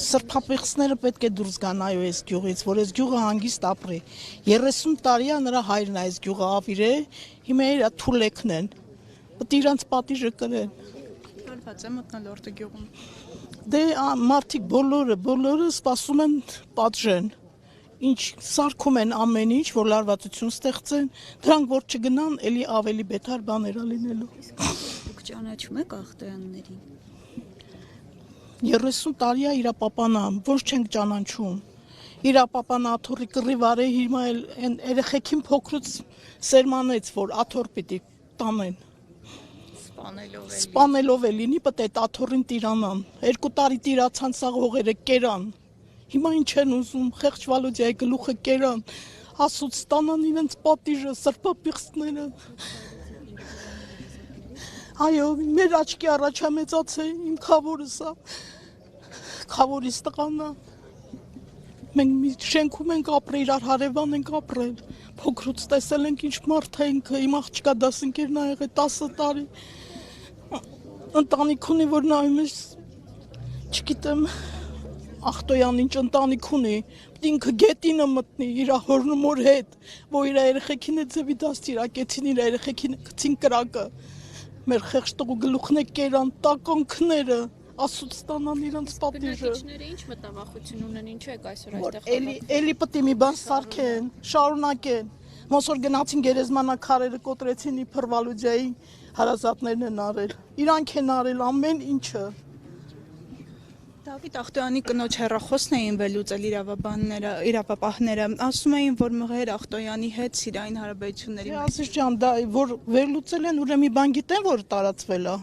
Սրբապեղծները պետք է դուրս գան այո այս գյուղից, որ այս գյուղը հանգիստ ապրի։ 30 տարի է նրա հայրն է այս գյուղը ավիրե, հիմա իր թուլեկն են։ Պետք է իրանց պատիժը կրեն։ Հարված է մթնոլորտը գյուղում։ Դե մարդիկ բոլորը սպասում են պատժեն։ Ինչ սարքում են ամեն ինչ, որ լարվածություն ստեղծեն, դրանք որ չգնան, էլի ավելի բետար բաներ ա լինելու։ Դուք ճանաչում եք ախտոյաններին։ 30 տարի է իր պապանա, ոչ չենք ճանաչում։ Իր պապանա աթոռի կռիվ արե, հիմա էլ այն երեխեքին փոքրուց սերմանեց, որ աթոռ պիտի տանեն։ Սպանելով է լինի, պետք է աթոռին տիրանան։ 2 տարի տիրացան սաղ հողերը կերան։ Հիմա ինչ են ուզում, խեղճ Վալոդիայի գլուխը կերան, ասուց ստանան իրենց պատիժը, սրբապիղծները։ Այո, մեր աչքի առաջ է մեծացել իմ քավորս է, քավորիս տղան է։ Մենք մի շենքում ենք ապրել, իրար հարևան ենք ապրել, փոքրուց տեսել ենք ինչ մարդ ենք, իմ աղջիկա դասընկերն ա եղել 10 տարի։ Ընտանիք ունի, որ նայում ես, չգիտեմ, Ախտոյանն ինչ ընտանիք ունի, ինքը գետինը մտնի իր հորնումոր հետ, որ իր երեխեքին է ձևի դաստիարակեցին, իր երեխեքին գցին կրակը, մեր խեղճ տղու գլուխն է կերան, տականքները, ասուց ստանան իրենց պատիժը։ Բնակիչները ինչ մտավախություն ունեն, ինչու եք այսօր այստեղ։ Էլի պետք է մի բան սարքեն, շարունակեն, ոնց որ գնացին գերեզմանաքարերը կոտրեցին իբր Վալոդիայի հարազատներն են արել, իրանք են արել ամեն ինչը։ Դավիթ Ախտոյանի կնոջ հեռախոսն էին վերլուծել իրավապահները, ասում էին, որ մղեր Ախտոյանի հետ սիրային հարաբերությունների մեջ։ Ասես ջան, դա որ վերլուծել են, ուրեմն մի բան գիտեն, որ տարածվել է։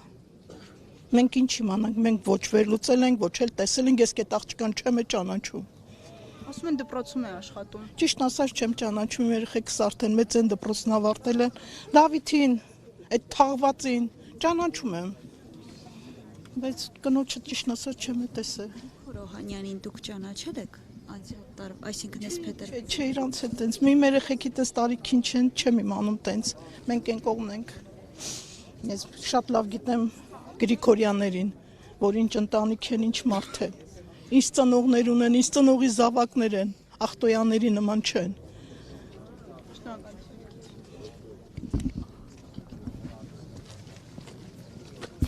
Մենք ինչ իմանանք, մենք ոչ վերլուծել ենք, ոչ էլ տեսել ենք, ես այդ աղջկան չեմ ճանաչում։ Ասում են դպրոցում է աշխատում։ Ճիշտ ասած չեմ ճանաչում, երեխեքս արդեն մեծ են, դպրոցն ավարտել են։ Դավիթին, այդ թաղվածին ճանաչում եմ։ Բայց կնոջը ճիշտ ասած չեմ տեսել։ Ռոհանյանին դուք ճանաչել եք անցյալ տարի, այսինքն այս փետրվարի։ Չէ, իրանց է տենց։ Մի երեխեքի տես տարիքին չեմ իմանում տենց։ Մենք են կողմն ենք։ Ես շատ լավ գիտեմ Գրիգորյաններին, որ ինչ ընտանիք են, ինչ մարդ են։ Ինչ ծնողներ ունեն, ինչ ծնողի զավակներ են, Ախտոյանների նման չեն։